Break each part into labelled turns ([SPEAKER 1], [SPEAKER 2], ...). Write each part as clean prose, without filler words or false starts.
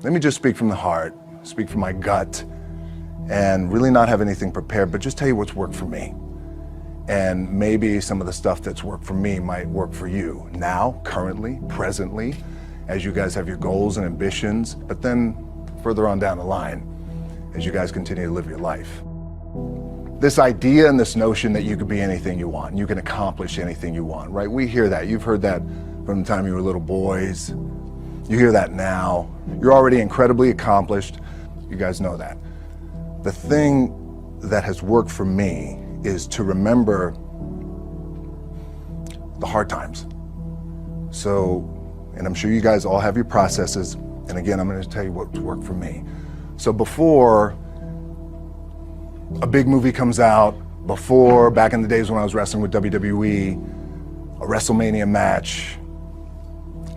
[SPEAKER 1] let me just speak from the heart, speak from my gut, and really not have anything prepared, but just tell you what's worked for me. And maybe some of the stuff that's worked for me might work for you now, currently, presently, as you guys have your goals and ambitions, but then further on down the line, as you guys continue to live your life. This idea and this notion that you could be anything you want, you can accomplish anything you want, right? We hear that. You've heard that from the time you were little boys. You hear that now. You're already incredibly accomplished. You guys know that. The thing that has worked for me is to remember the hard times. So, and I'm sure you guys all have your processes. And again, I'm going to tell you what's worked for me. So before a big movie comes out, before, back in the days when I was wrestling with WWE, a WrestleMania match,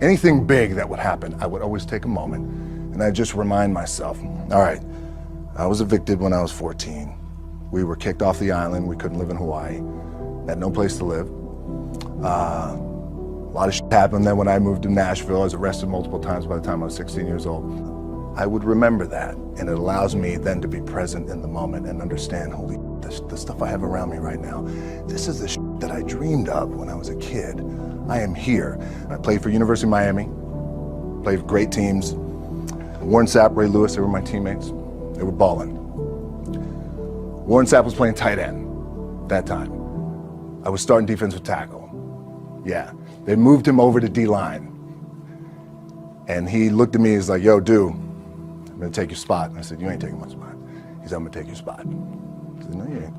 [SPEAKER 1] anything big that would happen, I would always take a moment and I'd just remind myself, all right, I was evicted when I was 14. We were kicked off the island. We couldn't live in Hawaii. Had no place to live. A lot of shit happened then when I moved to Nashville. I was arrested multiple times by the time I was 16 years old. I would remember that, and it allows me then to be present in the moment and understand, holy shit, the stuff I have around me right now. This is the shit that I dreamed of when I was a kid. I am here. I played for University of Miami, played for great teams. Warren Sapp, Ray Lewis, they were my teammates. They were balling. Warren Sapp was playing tight end that time. I was starting defensive tackle. Yeah, they moved him over to D-line. And he looked at me, he's like, yo, dude, I'm gonna take your spot. And I said, you ain't taking my spot. He said, I'm gonna take your spot. I said, no, you ain't.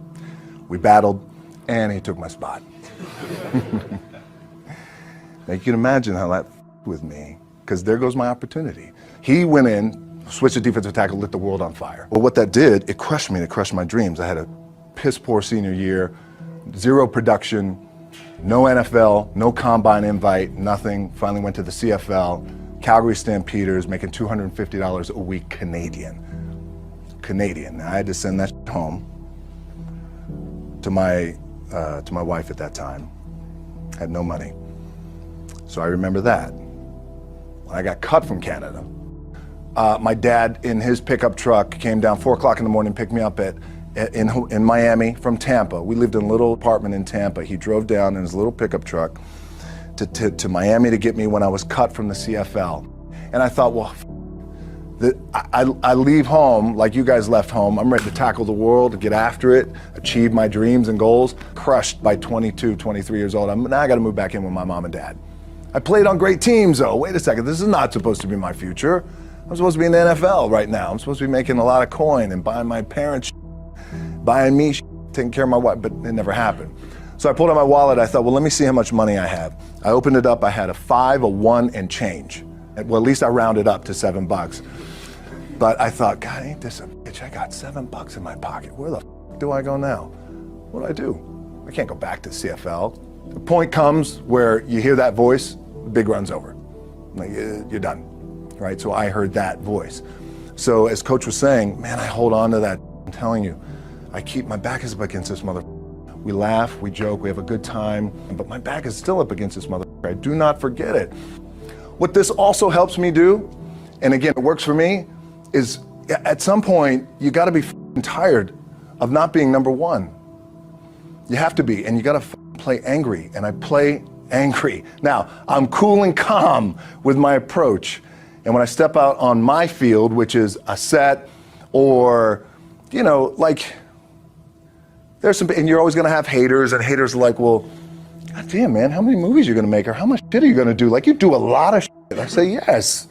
[SPEAKER 1] We battled, and he took my spot. Now you can imagine how that with me, because there goes my opportunity. He went in, switched to defensive tackle, lit the world on fire. Well, what that did, it crushed me, it crushed my dreams. I had a piss poor senior year, zero production, no NFL, no combine invite, nothing. Finally went to the CFL. Calgary Stampeders, making $250 a week Canadian. Now, I had to send that home to my wife at that time. Had no money. So I remember that. When I got cut from Canada, my dad in his pickup truck came down 4 o'clock in the morning, picked me up in Miami from Tampa. We lived in a little apartment in Tampa. He drove down in his little pickup truck to Miami to get me when I was cut from the CFL. And I thought, well, I leave home like you guys left home. I'm ready to tackle the world, get after it, achieve my dreams and goals. Crushed by 22, 23 years old. Now I got to move back in with my mom and dad. I played on great teams though. Wait a second, this is not supposed to be my future. I'm supposed to be in the NFL right now. I'm supposed to be making a lot of coin and buying my parents, buying me, taking care of my wife, but it never happened. So I pulled out my wallet, I thought, well, let me see how much money I have. I opened it up, I had a 5, a 1, and change. Well, at least I rounded up to $7. But I thought, God, ain't this a bitch? I got $7 in my pocket. Where the f do I go now? What do I do? I can't go back to CFL. The point comes where you hear that voice, the big run's over. Like, you're done, right? So I heard that voice. So as Coach was saying, man, I hold on to that. I'm telling you, my back is up against this mother. We laugh, we joke, we have a good time, but my back is still up against this mother. I do not forget it. What this also helps me do, and again, it works for me, is at some point, you gotta be tired of not being number one. You have to be, and you gotta play angry, and I play angry. Now, I'm cool and calm with my approach, and when I step out on my field, which is a set, or, you know, like, there's some, and you're always gonna have haters, and haters are like, well, God damn, man, how many movies are you gonna make, or how much shit are you gonna do? Like, you do a lot of shit. I say, yes,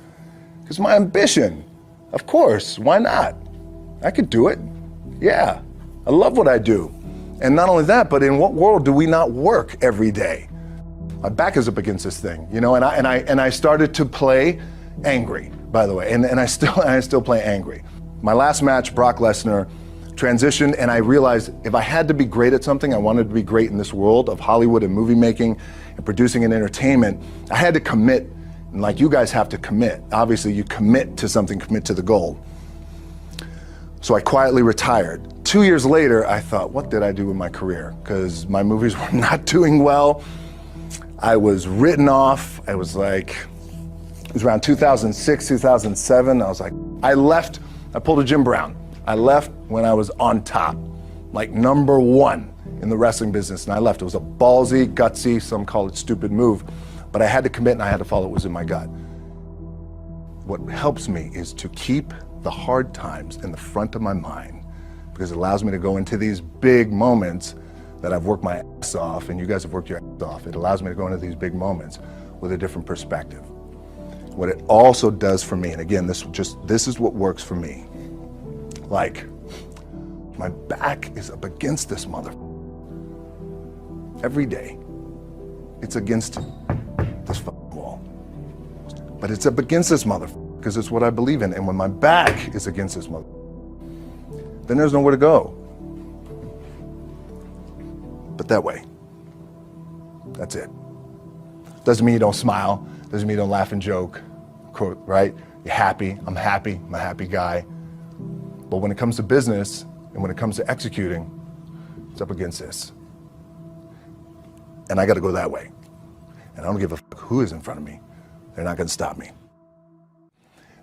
[SPEAKER 1] it's my ambition. Of course, why not? I could do it, yeah. I love what I do. And not only that, but in what world do we not work every day? My back is up against this thing, you know, and I started to play angry, by the way, and I still play angry. My last match, Brock Lesnar, transitioned, and I realized if I had to be great at something, I wanted to be great in this world of Hollywood and movie making and producing and entertainment, I had to commit, and like you guys have to commit. Obviously, you commit to something, commit to the goal. So I quietly retired. 2 years later, I thought, what did I do with my career? Because my movies were not doing well. I was written off. I was like, It was around 2006, 2007. I was like, I pulled a Jim Brown. I left when I was on top, like #1 in the wrestling business, and I left. It was a ballsy, gutsy, some call it stupid move, but I had to commit and I had to follow what was in my gut. What helps me is to keep the hard times in the front of my mind, because it allows me to go into these big moments that I've worked my ass off, and you guys have worked your ass off. It allows me to go into these big moments with a different perspective. What it also does for me, and again, this is what works for me. Like, my back is up against this mother. Every day, it's against this fucking wall. But it's up against this mother because it's what I believe in. And when my back is against this mother, then there's nowhere to go. But that way, that's it. Doesn't mean you don't smile. Doesn't mean you don't laugh and joke, right? You're happy. I'm a happy guy. But when it comes to business and when it comes to executing, it's up against this. And I got to go that way. And I don't give a fuck who is in front of me. They're not going to stop me.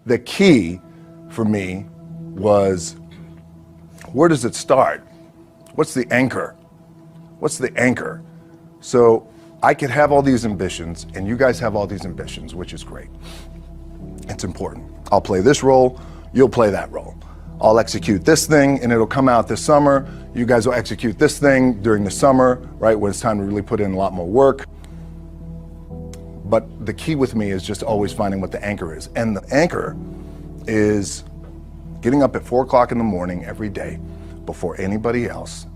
[SPEAKER 1] The key for me was, where does it start? What's the anchor? What's the anchor? So I could have all these ambitions, and you guys have all these ambitions, which is great. It's important. I'll play this role, you'll play that role. I'll execute this thing, and it'll come out this summer. You guys will execute this thing during the summer, right, when it's time to really put in a lot more work. But the key with me is just always finding what the anchor is. And the anchor is getting up at 4 o'clock in the morning every day before anybody else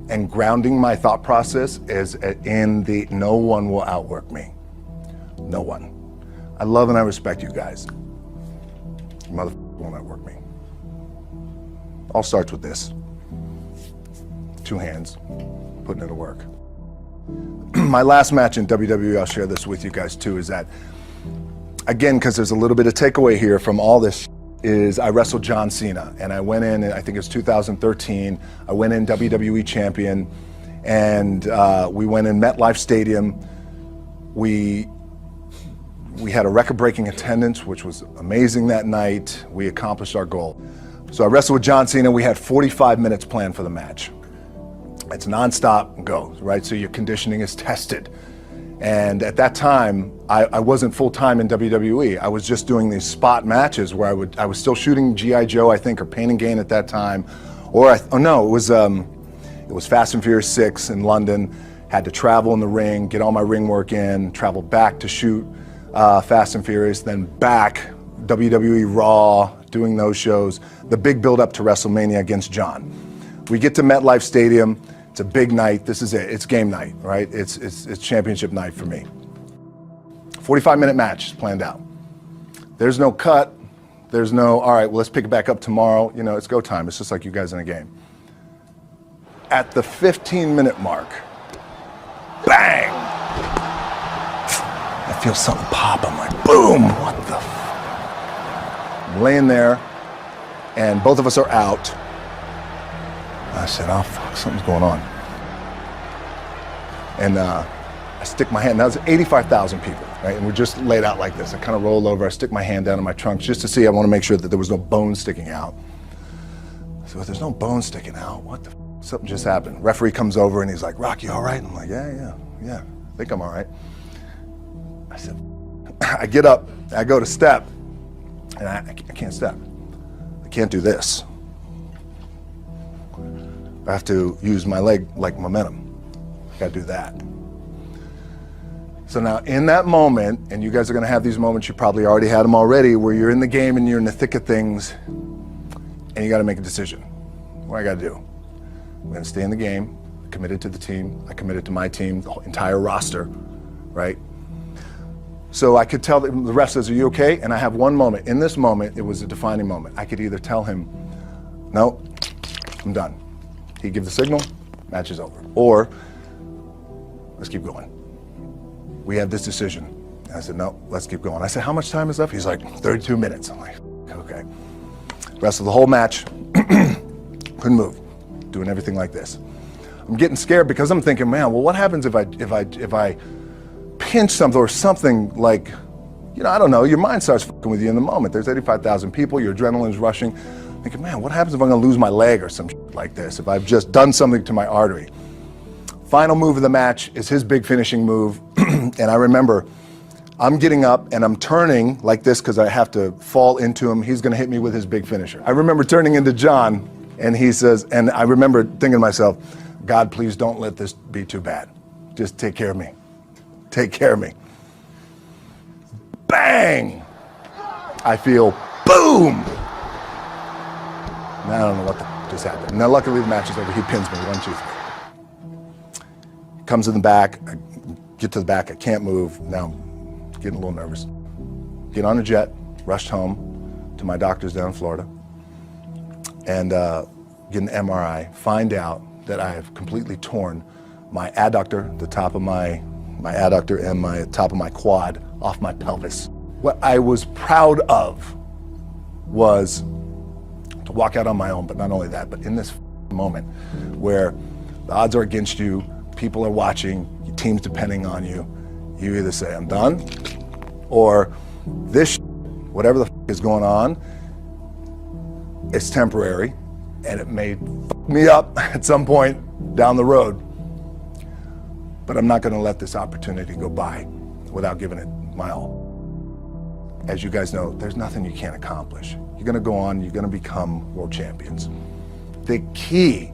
[SPEAKER 1] and grounding my thought process is in the no one will outwork me. No one. I love and I respect you guys. You motherfucker won't outwork me. All starts with this. 2 hands, putting it to work. My last match in WWE, I'll share this with you guys too, is that, again, because there's a little bit of takeaway here from all this, is I wrestled John Cena, and I went in, I think it was 2013, I went in WWE champion, and we went in MetLife Stadium. We had a record-breaking attendance, which was amazing that night. We accomplished our goal. So I wrestled with John Cena. We had 45 minutes planned for the match. It's nonstop, go, right? So your conditioning is tested. And at that time, I wasn't full-time in WWE. I was just doing these spot matches where I was still shooting G.I. Joe, I think, or Pain and Gain at that time. It was Fast and Furious 6 in London. Had to travel in the ring, get all my ring work in, travel back to shoot Fast and Furious, then back, WWE Raw, doing those shows. The big build up to WrestleMania against John. We get to MetLife Stadium. It's a big night. This is it. It's game night, right? It's championship night for me. 45-minute match planned out. There's no cut. There's no, all right, well, let's pick it back up tomorrow. You know, it's go time. It's just like you guys in a game. At the 15-minute mark, bang! I feel something pop. I'm like, boom! What the f? I'm laying there, and both of us are out. I said, oh, fuck, something's going on. And I stick my hand, now there's 85,000 people, right? And we're just laid out like this. I kind of roll over, I stick my hand down in my trunk just to see, I want to make sure that there was no bone sticking out. So if there's no bone sticking out, what the f? Something just happened. Referee comes over and he's like, Rock, you all right? I'm like, yeah, I think I'm all right. I said, I get up, I go to step, and I can't step. I can't do this. I have to use my leg like momentum. I gotta do that. So now in that moment, and you guys are gonna have these moments, you probably already had them already, where you're in the game and you're in the thick of things, and you gotta make a decision. What I gotta do? I'm gonna stay in the game, committed to the team, I committed to my team, the whole entire roster, right? So I could tell the ref says, are you okay? And I have one moment. In this moment, it was a defining moment. I could either tell him, no, I'm done. He gives the signal, match is over. Or, let's keep going. We have this decision. And I said, no, let's keep going. I said, how much time is left? He's like, 32 minutes. I'm like, okay. Rest of the whole match, couldn't move, doing everything like this. I'm getting scared because I'm thinking, man, well, what happens if I pinch something or something like, I don't know, your mind starts fucking with you in the moment. There's 85,000 people, your adrenaline's rushing. Thinking, man, what happens if I'm gonna lose my leg or some shit like this, if I've just done something to my artery? Final move of the match is his big finishing move. And I remember I'm getting up and I'm turning like this because I have to fall into him. He's gonna hit me with his big finisher. I remember turning into John and he says, and I remember thinking to myself, God, please don't let this be too bad. Just take care of me. Take care of me. Bang! I feel boom! Now I don't know what just happened. Now luckily the match is over. He pins me, 1, 2, 3. He comes in the back, I get to the back, I can't move. Now I'm getting a little nervous. Get on a jet, rushed home to my doctor's down in Florida, and get an MRI, find out that I have completely torn my adductor, the top of my adductor and my top of my quad off my pelvis. What I was proud of was to walk out on my own, but not only that, but in this moment where the odds are against you, people are watching, your team's depending on you, you either say, I'm done, or this whatever the is going on, it's temporary, and it may fuck me up at some point down the road. But I'm not gonna let this opportunity go by without giving it my all. As you guys know, there's nothing you can't accomplish. You're gonna go on, you're gonna become world champions. The key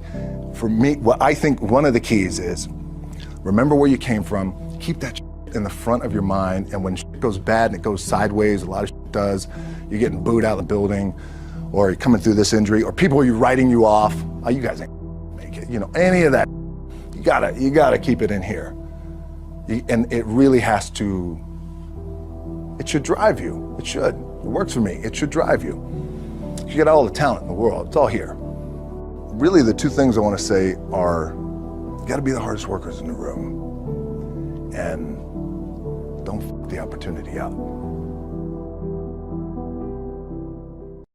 [SPEAKER 1] for me, what I think one of the keys is, remember where you came from, keep that in the front of your mind, and when shit goes bad and it goes sideways, a lot of shit does, you're getting booed out of the building, or you're coming through this injury, or people are writing you off, oh, you guys ain't make it, any of that. You gotta keep it in here. And it really has to, it should drive you. It should. It works for me. It should drive you. You got all the talent in the world. It's all here. Really, the two things I want to say are, you gotta be the hardest workers in the room. And don't f the opportunity up.